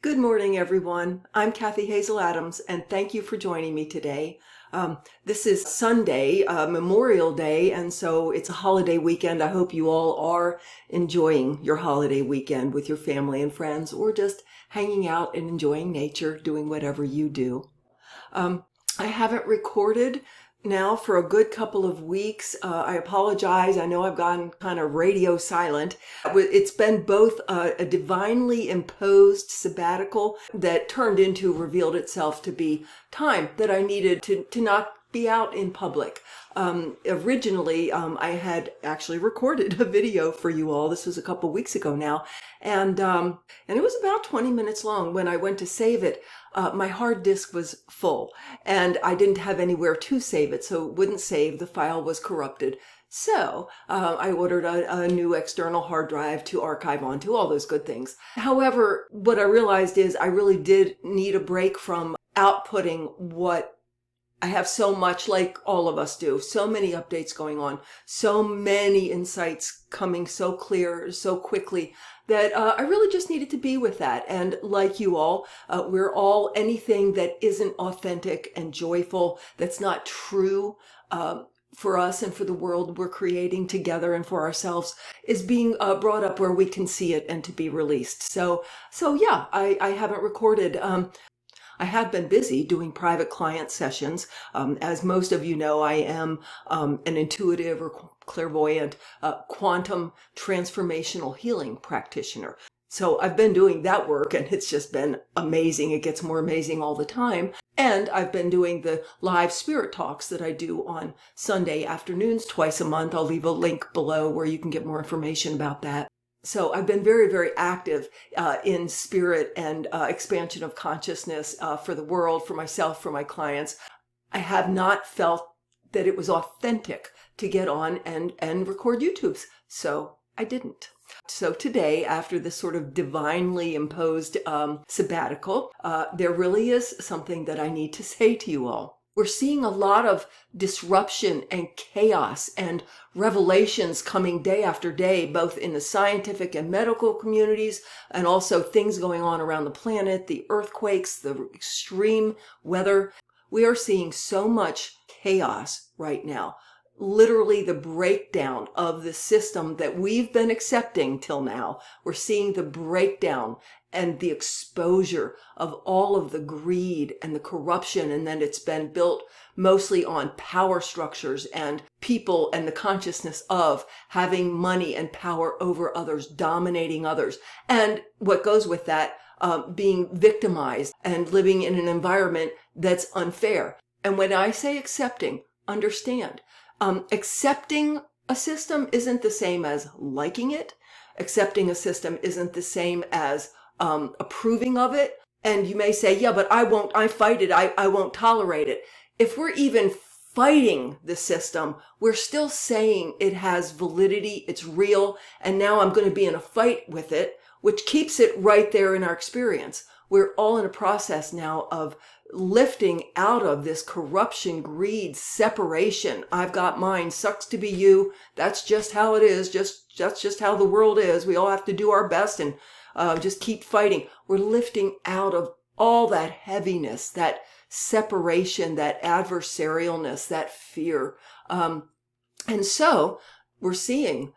Good morning, everyone. I'm Kathy Hazel Adams, and thank you for joining me today. This is Sunday, Memorial Day, and so it's a holiday weekend. I hope you all are enjoying your holiday weekend with your family and friends, or just hanging out and enjoying nature, doing whatever you do. I haven't recorded now for a good couple of weeks. I apologize. I know I've gone kind of radio silent. It's been both a divinely imposed sabbatical that revealed itself to be time that I needed to not be out in public. Originally, I had actually recorded a video for you all. This was a couple weeks ago now. And it was about 20 minutes long. When I went to save it, my hard disk was full and I didn't have anywhere to save it, so it wouldn't save. The file was corrupted. So I ordered a new external hard drive to archive onto, all those good things. However, what I realized is I really did need a break from outputting what I have so much, like all of us do, so many updates going on, so many insights coming so clear, so quickly, that I really just needed to be with that. And like you all, we're all, anything that isn't authentic and joyful, that's not true for us and for the world we're creating together and for ourselves, is being brought up where we can see it and to be released. So yeah, I haven't recorded. I have been busy doing private client sessions. As most of you know, I am an intuitive or clairvoyant quantum transformational healing practitioner. So I've been doing that work and it's just been amazing. It gets more amazing all the time. And I've been doing the live spirit talks that I do on Sunday afternoons twice a month. I'll leave a link below where you can get more information about that. So I've been very, very active in spirit and expansion of consciousness for the world, for myself, for my clients. I have not felt that it was authentic to get on and record YouTubes, so I didn't. So today, after this sort of divinely imposed sabbatical, there really is something that I need to say to you all. We're seeing a lot of disruption and chaos and revelations coming day after day, both in the scientific and medical communities, and also things going on around the planet, the earthquakes, the extreme weather. We are seeing so much chaos right now. Literally the breakdown of the system that we've been accepting till now. We're seeing the breakdown and the exposure of all of the greed and the corruption, and then it's been built mostly on power structures and people and the consciousness of having money and power over others, dominating others, and what goes with that, being victimized and living in an environment that's unfair. And when I say accepting, understand, accepting a system isn't the same as liking it. Accepting a system isn't the same as approving of it. And you may say, yeah, but I fight it. I won't tolerate it. If we're even fighting the system, we're still saying it has validity, it's real, and now I'm going to be in a fight with it, which keeps it right there in our experience. We're all in a process now of lifting out of this corruption, greed, separation. I've got mine, sucks to be you. That's just how it is. That's just how the world is. We all have to do our best and just keep fighting. We're lifting out of all that heaviness, that separation, that adversarialness, that fear. And so we're seeing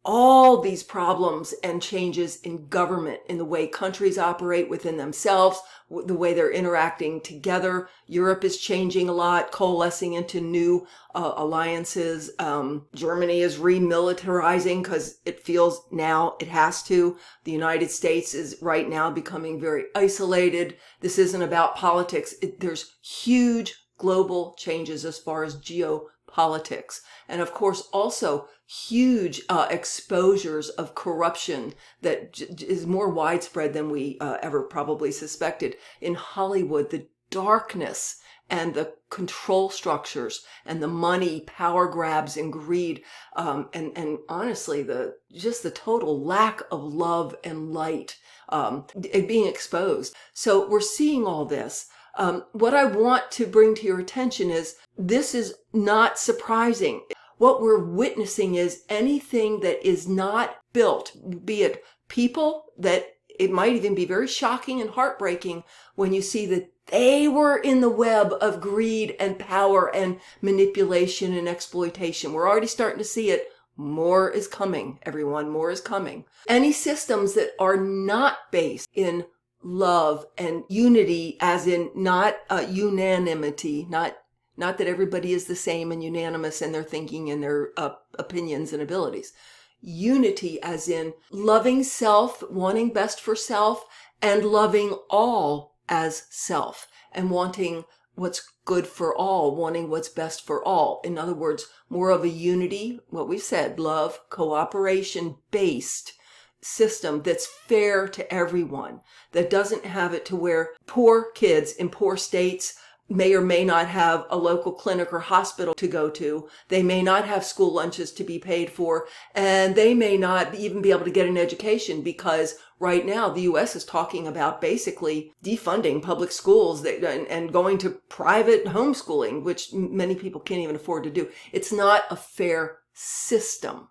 all these problems and changes in government, in the way countries operate within themselves, the way they're interacting together. Europe is changing a lot, coalescing into new alliances. Germany is remilitarizing because it feels now it has to. The United States is right now becoming very isolated. This isn't about politics. There's huge global changes as far as geopolitics. And of course, also huge exposures of corruption that is more widespread than we ever probably suspected. In Hollywood, the darkness and the control structures and the money, power grabs and greed, and honestly, the total lack of love and light being exposed. So we're seeing all this. What I want to bring to your attention is this is not surprising. What we're witnessing is anything that is not built, be it people that it might even be very shocking and heartbreaking when you see that they were in the web of greed and power and manipulation and exploitation. We're already starting to see it. More is coming, everyone. More is coming. Any systems that are not based in love and unity, as in not unanimity, not that everybody is the same and unanimous in their thinking and their opinions and abilities. Unity as in loving self, wanting best for self, and loving all as self, and wanting what's good for all, wanting what's best for all. In other words, more of a unity, what we've said, love, cooperation based system that's fair to everyone, that doesn't have it to where poor kids in poor states may or may not have a local clinic or hospital to go to. They may not have school lunches to be paid for, and they may not even be able to get an education, because right now the U.S. is talking about basically defunding public schools and going to private homeschooling, which many people can't even afford to do. It's not a fair system.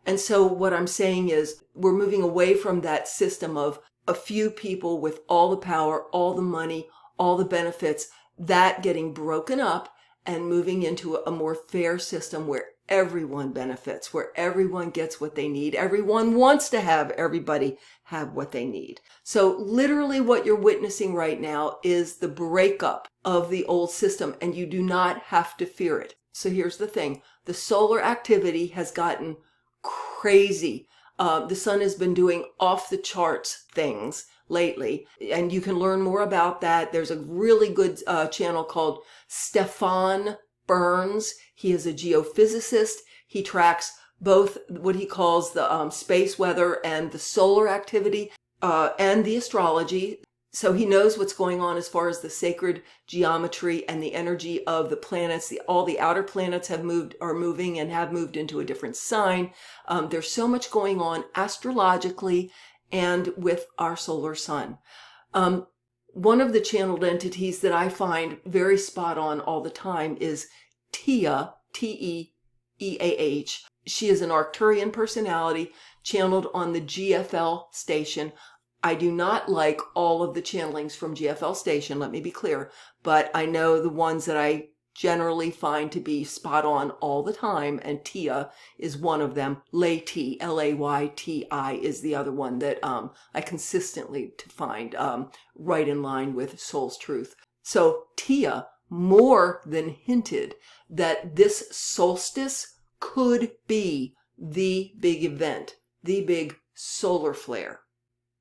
And so what I'm saying is we're moving away from that system of a few people with all the power, all the money, all the benefits, that getting broken up and moving into a more fair system where everyone benefits, where everyone gets what they need. Everyone wants to have everybody have what they need. So literally what you're witnessing right now is the breakup of the old system, and you do not have to fear it. So here's the thing. The solar activity has gotten crazy. The sun has been doing off the charts things lately, and you can learn more about that. There's a really good channel called Stefan Burns. He is a geophysicist. He tracks both what he calls the space weather and the solar activity and the astrology. So he knows what's going on as far as the sacred geometry and the energy of the planets. All the outer planets are moving and have moved into a different sign. There's so much going on astrologically and with our solar sun. One of the channeled entities that I find very spot on all the time is Tia, T-E-E-A-H. She is an Arcturian personality channeled on the GFL station. I do not like all of the channelings from GFL station, let me be clear, but I know the ones that I generally find to be spot on all the time, and Tia is one of them. Layti, L-A-Y-T-I, is the other one that I consistently find right in line with Soul's Truth. So Tia more than hinted that this solstice could be the big event, the big solar flare.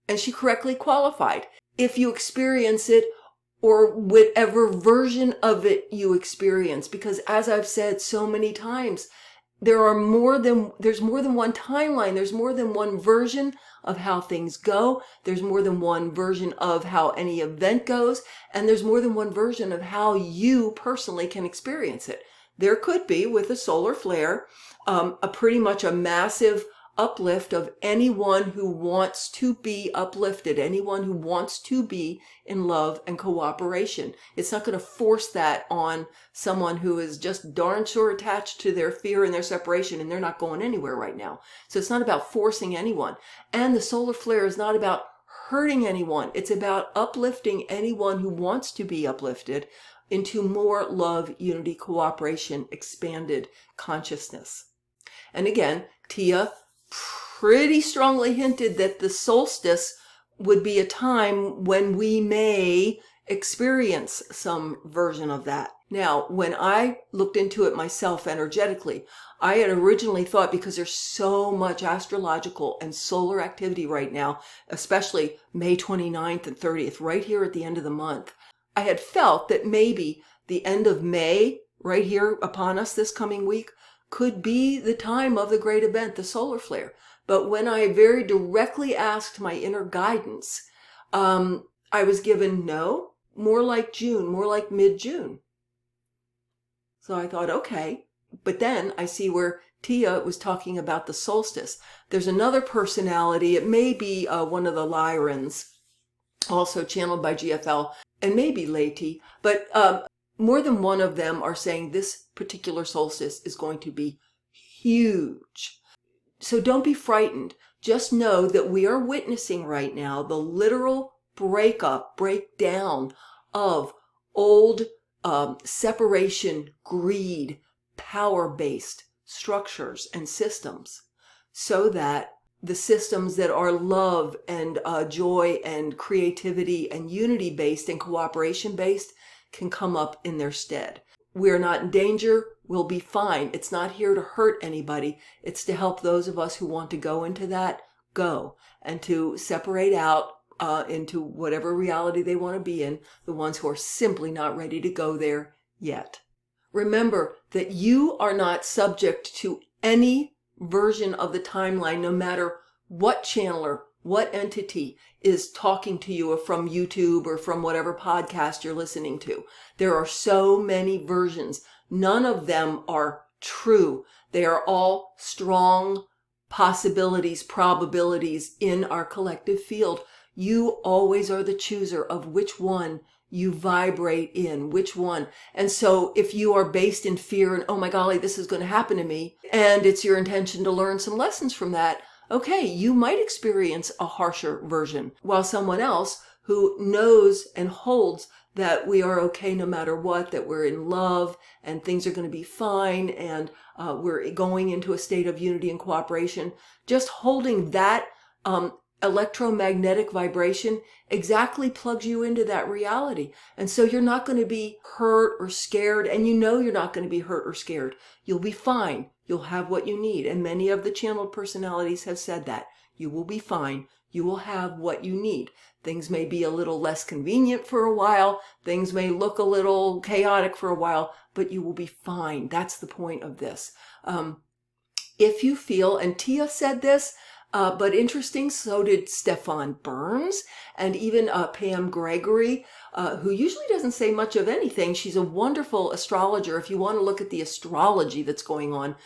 And she correctly qualified. If you experience it, or whatever version of it you experience, because as I've said so many times, there's more than one timeline. There's more than one version of how things go. There's more than one version of how any event goes. And there's more than one version of how you personally can experience it. There could be, with a solar flare, a pretty much a massive uplift of anyone who wants to be uplifted, anyone who wants to be in love and cooperation. It's not going to force that on someone who is just darn sure attached to their fear and their separation, and they're not going anywhere right now. So it's not about forcing anyone. And the solar flare is not about hurting anyone. It's about uplifting anyone who wants to be uplifted into more love, unity, cooperation, expanded consciousness. And again, Tia pretty strongly hinted that the solstice would be a time when we may experience some version of that. Now, when I looked into it myself energetically, I had originally thought, because there's so much astrological and solar activity right now, especially May 29th and 30th, right here at the end of the month, I had felt that maybe the end of May, right here upon us this coming week, could be the time of the great event, the solar flare. But when I very directly asked my inner guidance, I was given no, more like June, more like mid-June. So I thought, okay. But then I see where Tia was talking about the solstice. There's another personality, it may be one of the Lyrans, also channeled by GFL, and maybe Layti, but more than one of them are saying this particular solstice is going to be huge. So don't be frightened. just know that we are witnessing right now the literal breakdown of old separation, greed, power-based structures and systems, so that the systems that are love and joy and creativity and unity-based and cooperation-based can come up in their stead. We're not in danger. We'll be fine. It's not here to hurt anybody. It's to help those of us who want to go into that, go, and to separate out into whatever reality they want to be in, the ones who are simply not ready to go there yet. Remember that you are not subject to any version of the timeline, no matter what channeler, what entity is talking to you from YouTube or from whatever podcast you're listening to. There are so many versions. None of them are true. They are all strong possibilities, probabilities in our collective field. You always are the chooser of which one you vibrate in, which one. And so if you are based in fear and, oh my golly, this is going to happen to me, and it's your intention to learn some lessons from that, okay, you might experience a harsher version, while someone else who knows and holds that we are okay no matter what, that we're in love and things are going to be fine, and we're going into a state of unity and cooperation, just holding that electromagnetic vibration exactly plugs you into that reality. And so you're not going to be hurt or scared, and you know you're not going to be hurt or scared. You'll be fine. You'll have what you need. And many of the channeled personalities have said that. You will be fine. You will have what you need. Things may be a little less convenient for a while. Things may look a little chaotic for a while, but you will be fine. That's the point of this. If you feel, and Tia said this, but interesting, so did Stefan Burns and even Pam Gregory, who usually doesn't say much of anything. She's a wonderful astrologer. If you want to look at the astrology that's going on,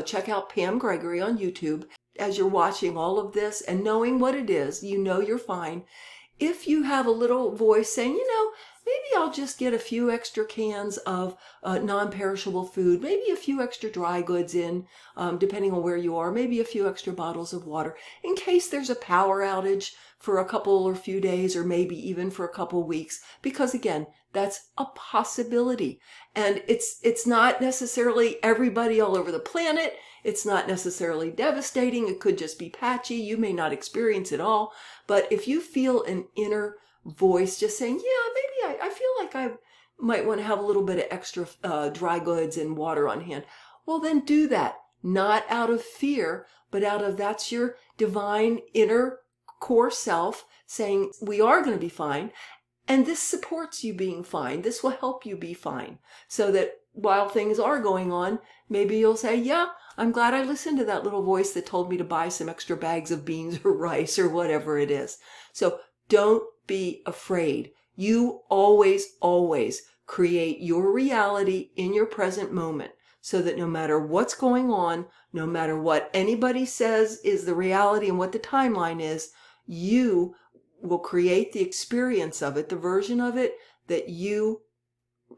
check out Pam Gregory on YouTube. As you're watching all of this and knowing what it is, you know you're fine. If you have a little voice saying, maybe I'll just get a few extra cans of non-perishable food, maybe a few extra dry goods in, depending on where you are, maybe a few extra bottles of water, in case there's a power outage for a couple or few days, or maybe even for a couple weeks, because again, that's a possibility. And it's not necessarily everybody all over the planet. It's not necessarily devastating. It could just be patchy. You may not experience it all. But if you feel an inner voice just saying, yeah, maybe I feel like I might want to have a little bit of extra dry goods and water on hand, well, then do that. Not out of fear, but out of that's your divine inner core self saying, we are going to be fine. And this supports you being fine. This will help you be fine. So that while things are going on, maybe you'll say, yeah, I'm glad I listened to that little voice that told me to buy some extra bags of beans or rice or whatever it is. So don't be afraid. You always, always create your reality in your present moment, so that no matter what's going on, no matter what anybody says is the reality and what the timeline is, you will create the experience of it, the version of it that you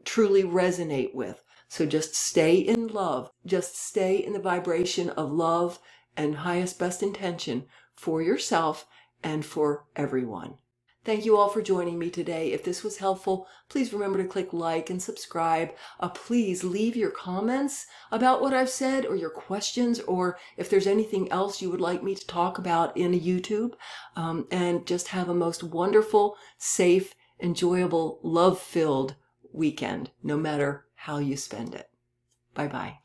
truly resonate with. So just stay in love. Just stay in the vibration of love and highest best intention for yourself and for everyone. Thank you all for joining me today. If this was helpful, please remember to click like and subscribe. Please leave your comments about what I've said, or your questions, or if there's anything else you would like me to talk about in YouTube. And just have a most wonderful, safe, enjoyable, love-filled weekend, no matter how you spend it. Bye-bye.